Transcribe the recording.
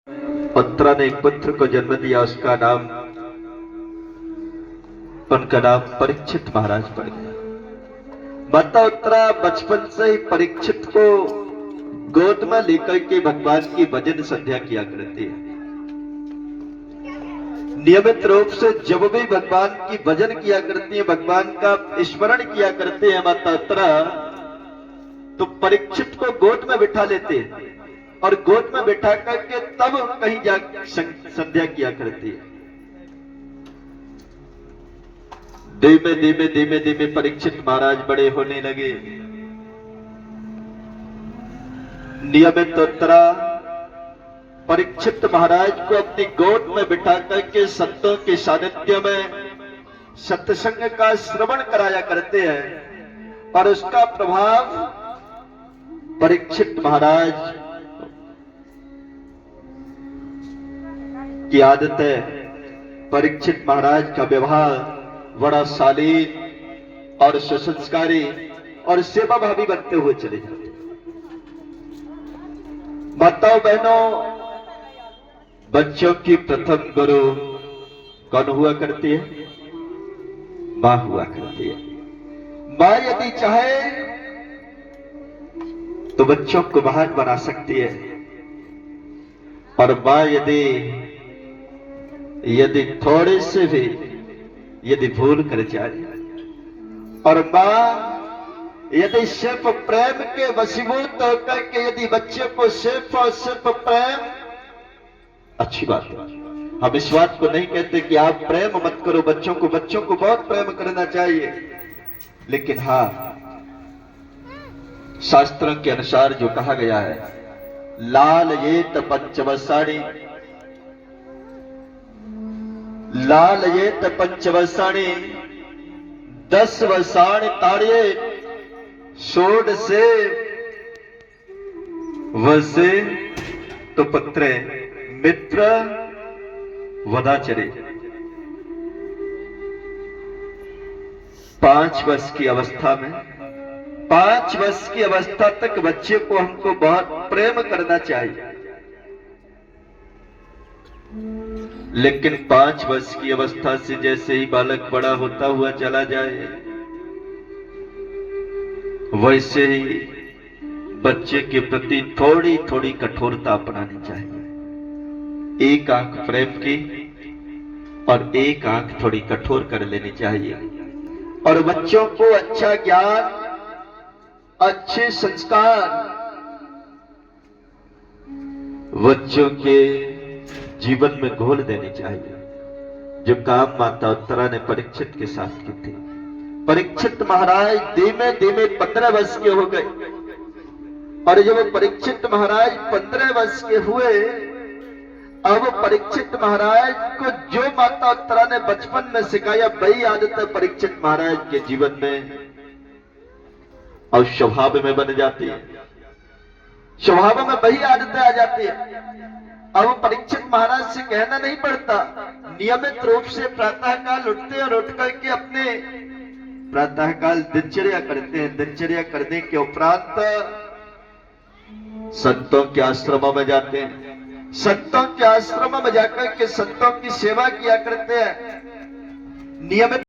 उत्तरा ने एक पुत्र को जन्म दिया। उनका नाम परीक्षित महाराज पड़ गया। माता उत्तरा बचपन से ही परीक्षित को गोद में लेकर के भगवान की भजन संध्या किया करती है। नियमित रूप से जब भी भगवान की भजन किया करती है, भगवान का स्मरण किया करते हैं माता उत्तरा, तो परीक्षित को गोद में बिठा लेते हैं और गोद में बिठा करके तब कहीं जा संध्या किया करती है। धीमे धीमे धीमे धीमे परीक्षित महाराज बड़े होने लगे। नियमित उत्तरा परीक्षित महाराज को अपनी गोद में बिठा करके संतों के सानिध्य में सत्संग का श्रवण कराया करते हैं और उसका प्रभाव परीक्षित महाराज की आदत है। परीक्षित महाराज का व्यवहार बड़ा शालीन और सुसंस्कारी और सेवा भावी बनते हुए चले जाते। माताओं बहनों, बच्चों की प्रथम गुरु कौन हुआ करती है? मां हुआ करती है। मां यदि चाहे तो बच्चों को महान बना सकती है, और मां यदि थोड़े से भी यदि भूल कर जाए, और मां यदि सिर्फ प्रेम के वशीभूत होकर के यदि बच्चे को सिर्फ और सिर्फ प्रेम, अच्छी बात है, हम इस बात को नहीं कहते कि आप प्रेम मत करो बच्चों को बहुत प्रेम करना चाहिए, लेकिन हां, शास्त्रों के अनुसार जो कहा गया है, लाल ये पंचवसाणी, लाल ये पंचवसाणी 10 वसाण ताड़िये, सोड से वसे तो पत्रे मित्र वदाचरे। 5 वर्ष की अवस्था में, 5 वर्ष की अवस्था तक बच्चे को हमको बहुत प्रेम करना चाहिए, लेकिन 5 वर्ष की अवस्था से जैसे ही बालक बड़ा होता हुआ चला जाए, वैसे ही बच्चे के प्रति थोड़ी थोड़ी कठोरता अपनानी चाहिए। एक आंख प्रेम की और एक आंख थोड़ी कठोर कर लेनी चाहिए, और बच्चों को अच्छा ज्ञान, अच्छे संस्कार बच्चों के जीवन में घोल देनी चाहिए, जो काम माता उत्तरा ने परीक्षित के साथ की थी। परीक्षित महाराज धीमे धीमे 15 वर्ष के हो गए, और जब परीक्षित महाराज 15 वर्ष के हुए, अब परीक्षित महाराज को जो माता उत्तरा ने बचपन में सिखाया वही आदत परीक्षित महाराज के जीवन में और स्वभाव में बन जाती है। स्वभाव में वही आदतें आ जाती है। अब परीक्षित महाराज से कहना नहीं पड़ता, नियमित रूप से प्रातःकाल उठते और उठ करके अपने प्रातःकाल दिनचर्या करते हैं। दिनचर्या करने के उपरांत संतों के आश्रमों में जाते हैं। संतों के आश्रमों में जाकर के संतों की सेवा किया करते हैं। नियमित